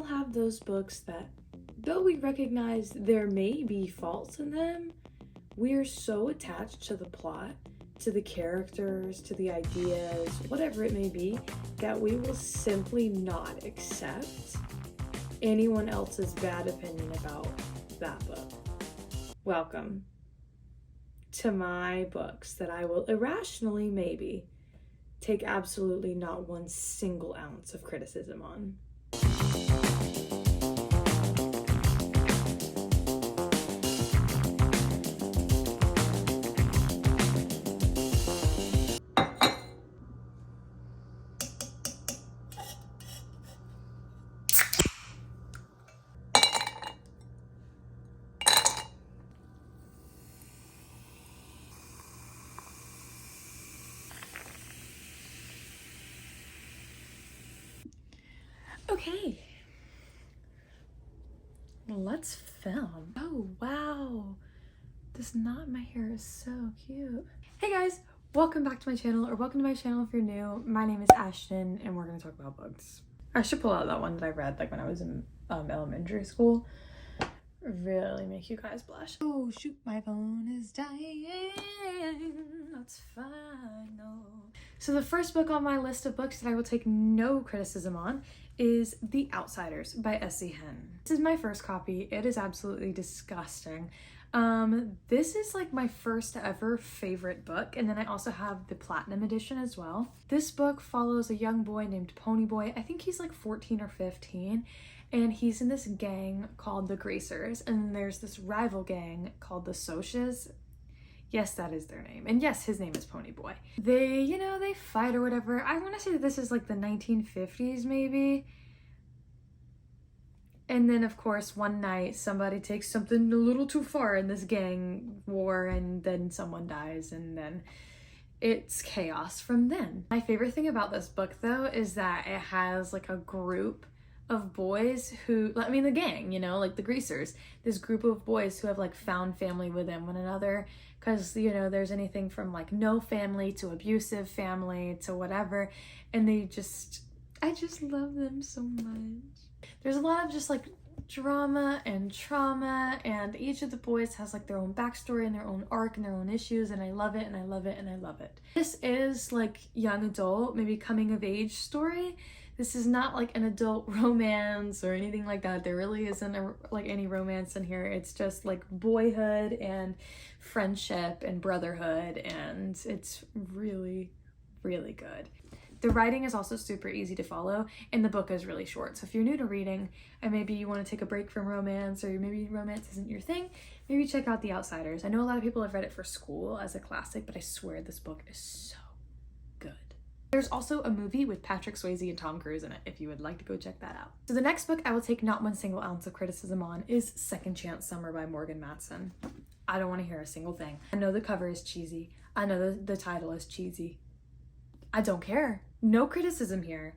have those books that, though we recognize there may be faults in them, we are so attached to the plot, to the characters, to the ideas, whatever it may be, that we will simply not accept anyone else's bad opinion about that book. Welcome to my books that I will irrationally maybe take absolutely not one single ounce of criticism on. Okay, let's film. Oh wow, this knot in my hair is so cute. Hey guys, welcome back to my channel, or welcome to my channel if you're new. My name is Ashton and we're gonna talk about books. I should pull out that one that I read like when I was in elementary school. Really make you guys blush. Oh shoot, my phone is dying. That's fine though. So the first book on my list of books that I will take no criticism on is The Outsiders by S.E. Hinton. This is my first copy. It is absolutely disgusting. This is like my first ever favorite book, and then I also have the Platinum edition as well. This book follows a young boy named Ponyboy. I think he's like 14 or 15, and he's in this gang called the Gracers, and then there's this rival gang called the Socs. Yes, that is their name. And yes, his name is Ponyboy. They, they fight or whatever. I want to say that this is like the 1950s maybe. And then of course one night somebody takes something a little too far in this gang war, and then someone dies, and then it's chaos from then. My favorite thing about this book though is that it has like a group of boys who, I mean the gang, like the Greasers, this group of boys who have like found family within one another, because there's anything from like no family to abusive family to whatever, and I just love them so much. There's a lot of just like drama and trauma, and each of the boys has like their own backstory and their own arc and their own issues, and I love it and I love it and I love it. This is like young adult, maybe coming of age story. This is not like an adult romance or anything like that. There really isn't like any romance in here. It's just like boyhood and friendship and brotherhood, and it's really, really good. The writing is also super easy to follow, and the book is really short. So if you're new to reading and maybe you want to take a break from romance, or maybe romance isn't your thing, maybe check out The Outsiders. I know a lot of people have read it for school as a classic, but I swear this book is so good. There's also a movie with Patrick Swayze and Tom Cruise in it, if you would like to go check that out. So the next book I will take not one single ounce of criticism on is Second Chance Summer by Morgan Matson. I don't want to hear a single thing. I know the cover is cheesy. I know the title is cheesy. I don't care. No criticism here.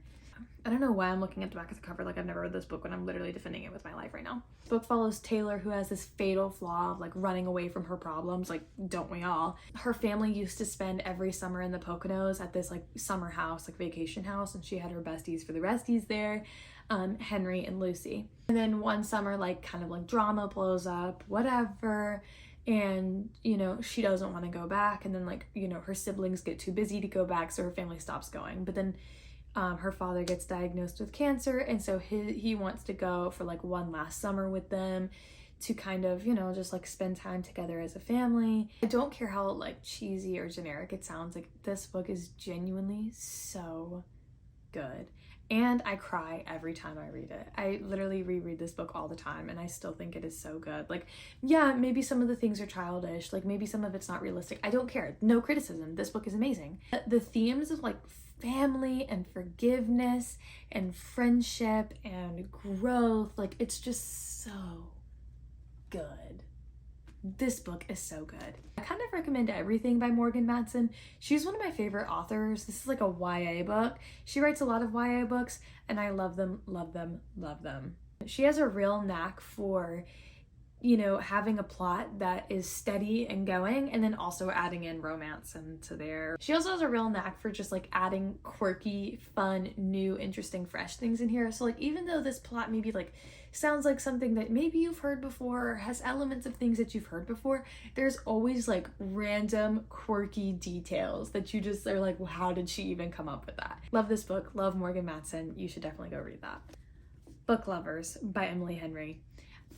I don't know why I'm looking at the back of the cover like I've never read this book when I'm literally defending it with my life right now. The book follows Taylor, who has this fatal flaw of like running away from her problems, like don't we all? Her family used to spend every summer in the Poconos at this like summer house, like vacation house, and she had her besties for the resties there, Henry and Lucy. And then one summer like kind of like drama blows up, whatever, and she doesn't want to go back, and then like her siblings get too busy to go back, so her family stops going. But then her father gets diagnosed with cancer, and so he wants to go for like one last summer with them to kind of just like spend time together as a family. I don't care how like cheesy or generic it sounds, like this book is genuinely so good. And I cry every time I read it. I literally reread this book all the time, and I still think it is so good. Like, yeah, maybe some of the things are childish, like maybe some of it's not realistic. I don't care. No criticism. This book is amazing. The themes of like family and forgiveness and friendship and growth, like it's just so good. This book is so good. I kind of recommend everything by Morgan Matson. She's one of my favorite authors. This is like a YA book. She writes a lot of YA books, and I love them, love them, love them. She has a real knack for you know, having a plot that is steady and going, and then also adding in romance into there. She also has a real knack for just like adding quirky, fun, new, interesting, fresh things in here. So like, even though this plot maybe like sounds like something that maybe you've heard before, or has elements of things that you've heard before, there's always like random quirky details that you just are like, well, how did she even come up with that? Love this book, love Morgan Matson. You should definitely go read that. Book Lovers by Emily Henry.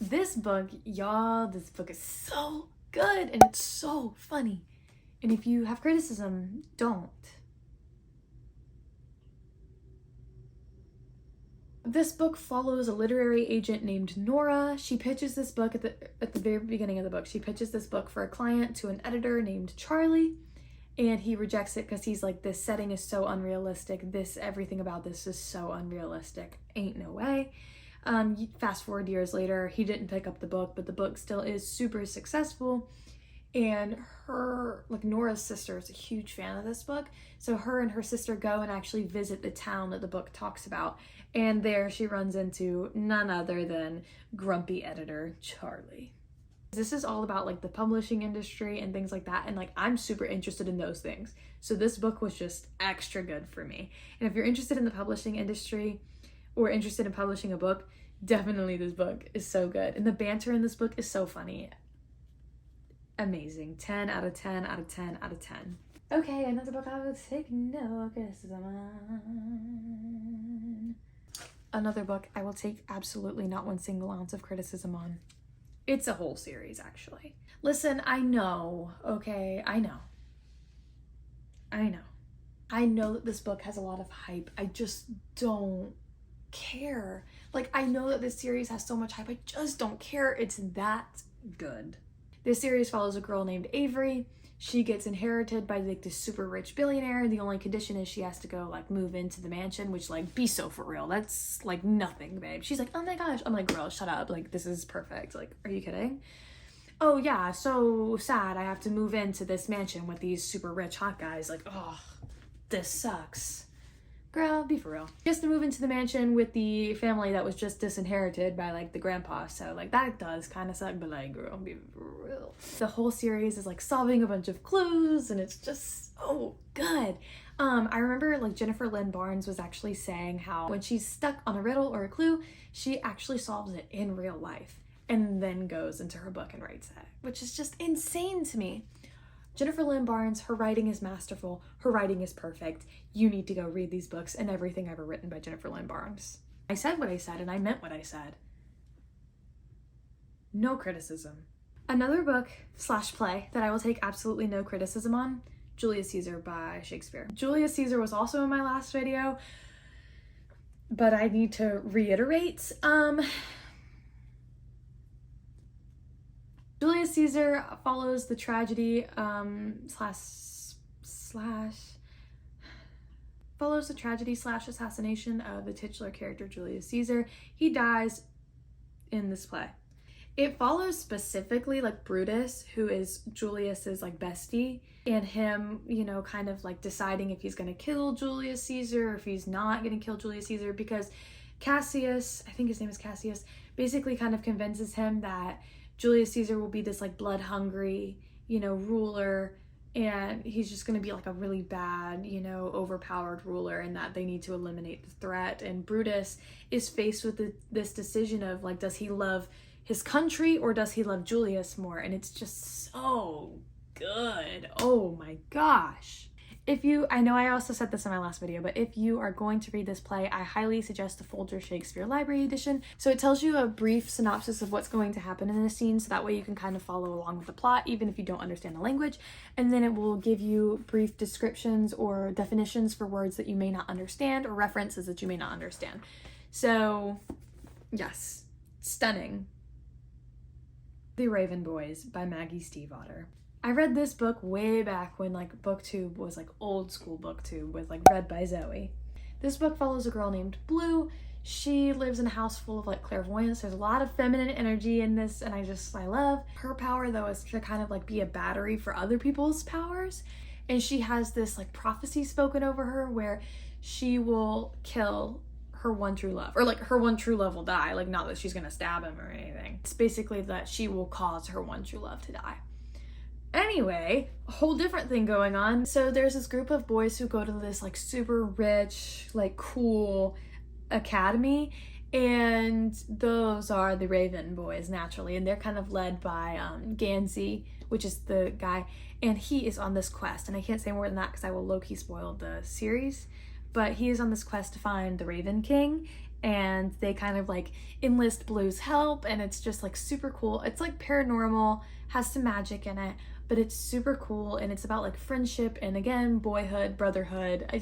This book, y'all, this book is so good and it's so funny. And if you have criticism, don't. This book follows a literary agent named Nora. She pitches this book at the very beginning of the book. She pitches this book for a client to an editor named Charlie, and he rejects it because he's like, this setting is so unrealistic. Everything about this is so unrealistic. Ain't no way. Fast forward years later, he didn't pick up the book, but the book still is super successful. And Nora's sister is a huge fan of this book. So her and her sister go and actually visit the town that the book talks about. And there she runs into none other than grumpy editor Charlie. This is all about like the publishing industry and things like that. And like, I'm super interested in those things. So this book was just extra good for me. And if you're interested in the publishing industry or interested in publishing a book, definitely this book is so good. And the banter in this book is so funny. Amazing. 10 out of 10 out of 10 out of 10. Okay, another book I will take no criticism on. Another book I will take absolutely not one single ounce of criticism on. It's a whole series, actually. Listen, I know, okay? I know that this book has a lot of hype. I just don't care. Like, I know that this series has so much hype. I just don't care. It's that good. This series follows a girl named Avery. She gets inherited by like this super rich billionaire. The only condition is she has to go like move into the mansion, which like, be so for real. That's like nothing, babe. She's like, oh my gosh. I'm like, girl, shut up. Like, this is perfect. Like, are you kidding? Oh yeah, so sad. I have to move into this mansion with these super rich hot guys. Like, oh, this sucks. Girl, be for real. She has to move into the mansion with the family that was just disinherited by like the grandpa. So like that does kind of suck, but like, girl, be for real. The whole series is like solving a bunch of clues and it's just so good. I remember like Jennifer Lynn Barnes was actually saying how when she's stuck on a riddle or a clue, she actually solves it in real life and then goes into her book and writes it, which is just insane to me. Jennifer Lynn Barnes, her writing is masterful. Her writing is perfect. You need to go read these books and everything ever written by Jennifer Lynn Barnes. I said what I said and I meant what I said. No criticism. Another book / play that I will take absolutely no criticism on, Julius Caesar by Shakespeare. Julius Caesar was also in my last video, but I need to reiterate. Julius Caesar follows the tragedy / assassination of the titular character Julius Caesar. He dies in this play. It follows specifically like Brutus, who is Julius's like bestie, and him, you know, kind of like deciding if he's gonna kill Julius Caesar or if he's not gonna kill Julius Caesar, because Cassius, I think his name is Cassius, basically kind of convinces him that Julius Caesar will be this like blood-hungry, you know, ruler, and he's just going to be like a really bad, you know, overpowered ruler, and that they need to eliminate the threat. And Brutus is faced with this decision of like, does he love his country or does he love Julius more? And it's just so good. Oh my gosh. I know I also said this in my last video, but if you are going to read this play, I highly suggest the Folger Shakespeare Library Edition. So it tells you a brief synopsis of what's going to happen in the scene, so that way you can kind of follow along with the plot, even if you don't understand the language. And then it will give you brief descriptions or definitions for words that you may not understand or references that you may not understand. So, yes, stunning. The Raven Boys by Maggie Stiefvater. I read this book way back when like BookTube was like old school BookTube, was like read by Zoe. This book follows a girl named Blue. She lives in a house full of like clairvoyance. There's a lot of feminine energy in this, and I love. Her power though is to kind of like be a battery for other people's powers. And she has this like prophecy spoken over her where she will kill her one true love, or like her one true love will die, like not that she's gonna stab him or anything. It's basically that she will cause her one true love to die. Anyway, a whole different thing going on. So there's this group of boys who go to this like super rich, like cool academy, and those are the Raven boys naturally, and they're kind of led by Gansey, which is the guy, and he is on this quest, and I can't say more than that because I will low-key spoil the series, but he is on this quest to find the Raven King, and they kind of like enlist Blue's help, and it's just like super cool. It's like paranormal, has some magic in it, but it's super cool, and it's about like friendship and again boyhood, brotherhood. I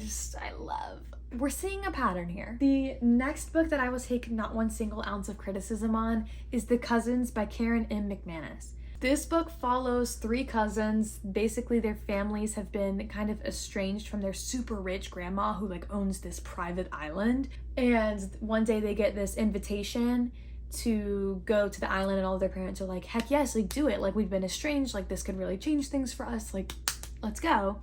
love. We're seeing a pattern here. The next book that I will take not one single ounce of criticism on is The Cousins by Karen M. McManus. This book follows three cousins. Basically, their families have been kind of estranged from their super rich grandma who like owns this private island. And one day they get this invitation to go to the island, and all of their parents are like, heck yes, like do it. Like we've been estranged, like this could really change things for us. Like, let's go.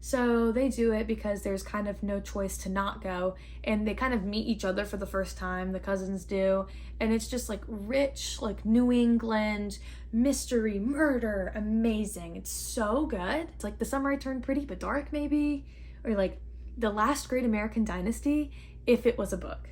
So they do it because there's kind of no choice to not go, and they kind of meet each other for the first time, the cousins do, and it's just like rich, like New England, mystery, murder, amazing. It's so good. It's like The Summer I Turned Pretty but Dark maybe, or like The Last Great American Dynasty if it was a book.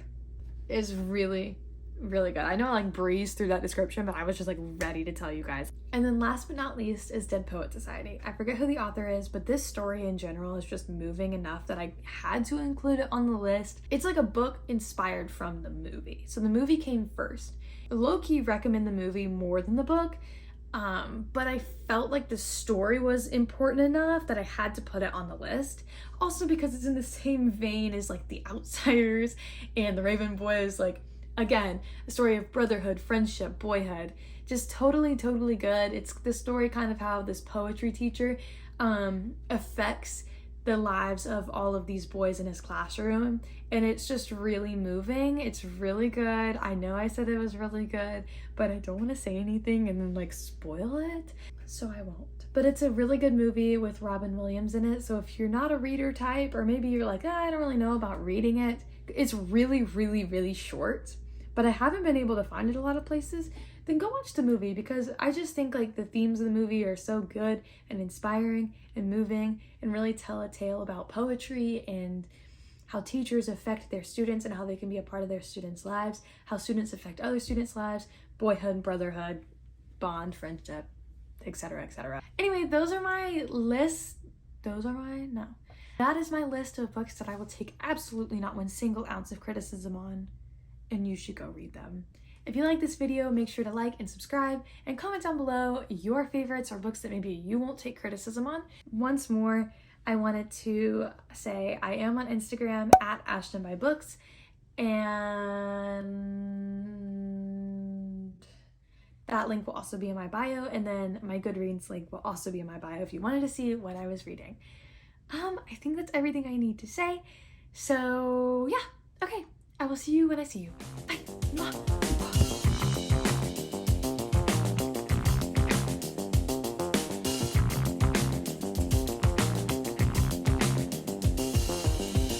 It's really good. I know I like breezed through that description, but I was just like ready to tell you guys. And then last but not least is Dead Poet Society. I forget who the author is, but this story in general is just moving enough that I had to include it on the list. It's like a book inspired from the movie. So the movie came first. Low-key recommend the movie more than the book, but I felt like the story was important enough that I had to put it on the list. Also because it's in the same vein as like The Outsiders and The Raven Boys, like again, a story of brotherhood, friendship, boyhood, just totally good. It's the story kind of how this poetry teacher affects the lives of all of these boys in his classroom, and it's just really moving. It's really good. I know I said it was really good, but I don't want to say anything and then like spoil it, so I won't. But it's a really good movie with Robin Williams in it, so if you're not a reader type, or maybe you're like, I don't really know about reading it, it's really short, but I haven't been able to find it a lot of places, then go watch the movie, because I just think like the themes of the movie are so good and inspiring and moving, and really tell a tale about poetry and how teachers affect their students and how they can be a part of their students' lives, how students affect other students' lives, boyhood, brotherhood, bond, friendship, etc. Anyway, those are my lists. That is my list of books that I will take absolutely not one single ounce of criticism on, and you should go read them. If you like this video, make sure to like and subscribe, and comment down below your favorites or books that maybe you won't take criticism on. Once more, I wanted to say I am on Instagram at AshtonByBooks, and that link will also be in my bio, and then my Goodreads link will also be in my bio if you wanted to see what I was reading. I think that's everything I need to say. So yeah, okay. I will see you when I see you. Bye. Mwah.